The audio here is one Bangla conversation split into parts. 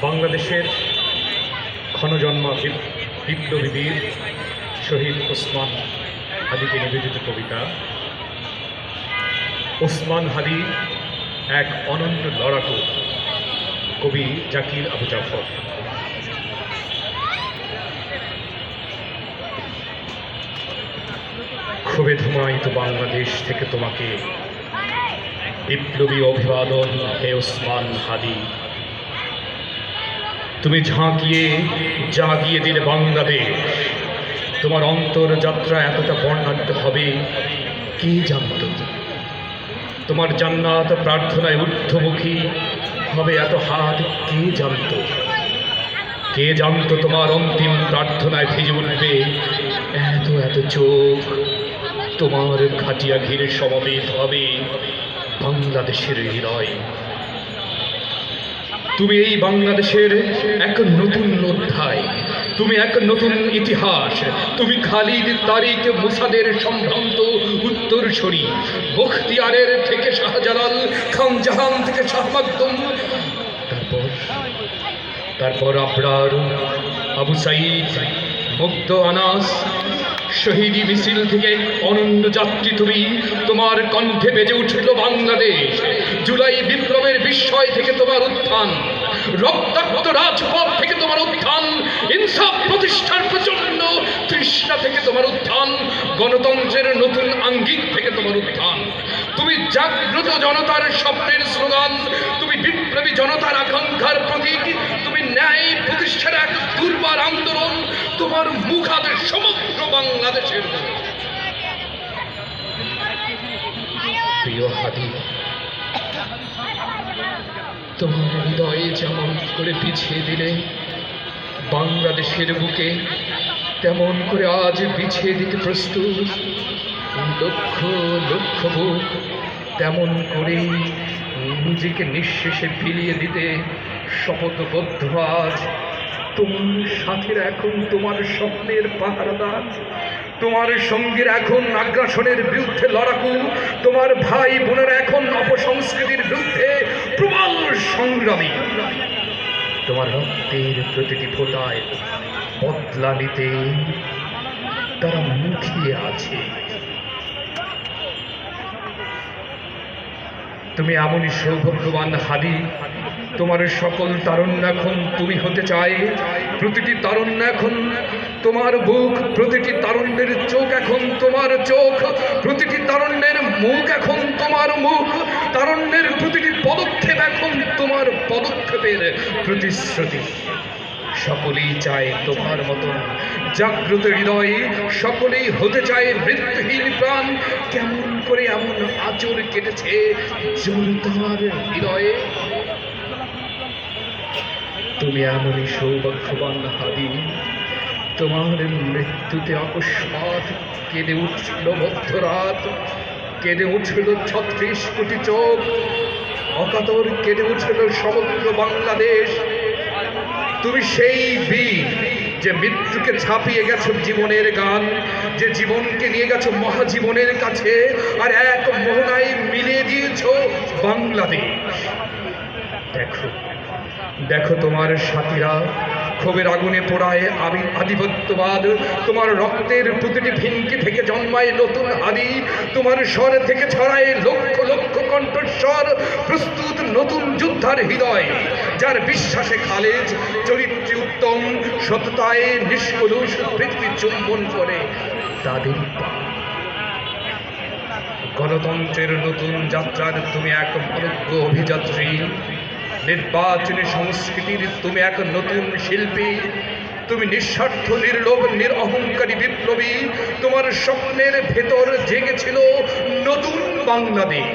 বাংলাদেশের ক্ষণজন্মা বিপ্লবী বীর শহীদ ওসমান হাদিকে নিবেদিত কবিতা। ওসমান হাদি এক অনন্য লড়াকু। কবি জাকির আবু জাফর। ক্ষোভে ধুমায়িত বাংলাদেশ থেকে তোমাকে বিপ্লবী অভিবাদন, হে ওসমান হাদি। তুমি ঝাঁকিয়ে জাগিয়ে দিলে বাংলাদেশ। তোমার অন্তরযাত্রা এতটা বর্ণাঢ্য হবে কে জানত? তোমার জান্নাত প্রার্থনায় ঊর্ধ্বমুখী হবে এত হাত কে জানত? কে জানত তোমার অন্তিম প্রার্থনায় ভিজে উঠবে এত এত চোখ? তোমার খাটিয়া ঘিরে সমবেত হবে বাংলাদেশের হৃদয়। তুমি এই বাংলাদেশের এক নতুন অধ্যায়, তুমি এক নতুন ইতিহাস। তুমি খালিদ, তারিক, মুসাদের সম্ভ্রান্ত উত্তরসূরি। বখতিয়ারের থেকে শাহজালাল, খানজাহান থেকে শাহ মাকদুম, তারপর আবরার, আবু সাঈদ, মুগ্ধ আনাস। শহীদি মিছিল থেকে অনন্য যাত্রী তুমি। তোমার কণ্ঠে বেজে উঠল বাংলাদেশ। জুলাই বিপ্লবের বিস্ময় থেকে তোমার উত্থান, রক্তাক্ত রাজপথ থেকে তোমার উত্থান, ইনসাফ প্রতিষ্ঠার প্রচন্ড তৃষ্ণা থেকে তোমার উত্থান, গণতন্ত্রের নতুন আঙ্গিক থেকে তোমার উত্থান। তুমি জাগ্রত জনতার স্বপ্নের স্লোগান, তুমি বিপ্লবী জনতার আকাঙ্ক্ষার প্রতীক, তুমি ন্যায় প্রতিষ্ঠার এক দুর্বার আন্দোলন। তোমার মুখাতে সমগ্র বাংলাদেশের। প্রিয় হাদি, তোমার হৃদয়ে যেমন করে বিছিয়ে দিলে বাংলাদেশের বুকে, তেমন করে আজ বিছিয়ে দিতে প্রস্তুত লক্ষ লক্ষ বুক। তেমন করে নিজেকে নিঃশেষে বিলিয়ে দিতে শপথবদ্ধ আজ। তোমার সাথীরা এখন তোমার স্বপ্নের পাহারাদার। তোমার সঙ্গীর এখন আগ্রাসনের বিরুদ্ধে লড়াকু। তোমার ভাই বোনেরা এখন অপসংস্কৃতির বিরুদ্ধে প্রবল সংগ্রামী। তোমার রক্তের প্রতিটি ফোঁটায় বদলা নিতে তারা মুখিয়ে আছে। তুমি এমনই সৌভাগ্যবান হাদি, তোমার সকল তারুণ্য এখন তুমি হতে চায়। প্রতিটি তারুণ্য এখন তোমার বুক, প্রতিটি তারুণ্যের চোখ এখন তোমার চোখ, প্রতিটি তারুণ্যের মুখ এখন তোমার মুখ, তারুণ্যের প্রতিটি পদক্ষেপ এখন তোমার পদক্ষেপের প্রতিশ্রুতি। সকলেই চায় তোমার মতন জাগ্রত হৃদয়, সকলেই হতে চায় মৃত্যুহীন প্রাণ। কেমন করে এমন আঁচড় কেটেছে জনতার হৃদয়ে? তুমি এমনই সৌভাগ্যবান হাদি, তোমার মৃত্যুতে অকস্মাৎ কেঁদে উঠল মধ্যরাত, কেঁদে উঠল ৩৬ কোটি চোখ, অকাতর কেঁদে উঠল সমগ্র বাংলাদেশ। তুমি সেই বীর যে মৃত্যুকে ছাপিয়ে গেছো জীবনের গান, যে জীবনকে নিয়ে গেছো মহাজীবনের কাছে, আর এক মোহনায় মিলিয়ে দিয়েছো বাংলাদেশ। দেখো দেখো তোমার সাথীরা ক্ষোভের আগুনে পোড়ায় আধিপত্যবাদ। তোমার রক্তের প্রতিটি ভিনকি থেকে জন্মায় নতুন হাদি। তোমার স্বর থেকে ছড়ায় লক্ষ লক্ষ কণ্ঠস্বর, প্রস্তুত নতুন যোদ্ধার হৃদয়, যার বিশ্বাসে খালেজ, চরিত্রে উত্তম, সততায় নিষ্কলুষ পৃথিবী চুম্বন করে তাদের পা। গণতন্ত্রের নতুন যাত্রার তুমি এক মনোজ্ঞ অভিযাত্রী। নির্বাচনী সংস্কৃতির তুমি এক নতুন শিল্পী। তুমি নিঃস্বার্থ, নির্লোভ, নিরহংকারী বিপ্লবী। তোমার স্বপ্নের ভেতর জেগেছিল নতুন বাংলাদেশ।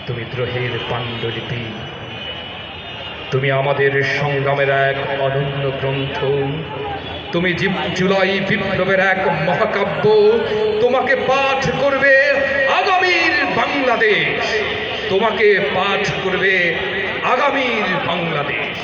তুমি দ্রোহের পাণ্ডুলিপি, তুমি আমাদের সংগ্রামের এক অনন্য গ্রন্থ। তুমি জুলাই বিপ্লবের এক মহাকাব্য। তোমাকে পাঠ করবে আগামীর বাংলাদেশ, তোমাকে পাঠ করবে আগামীর বাংলাদেশ।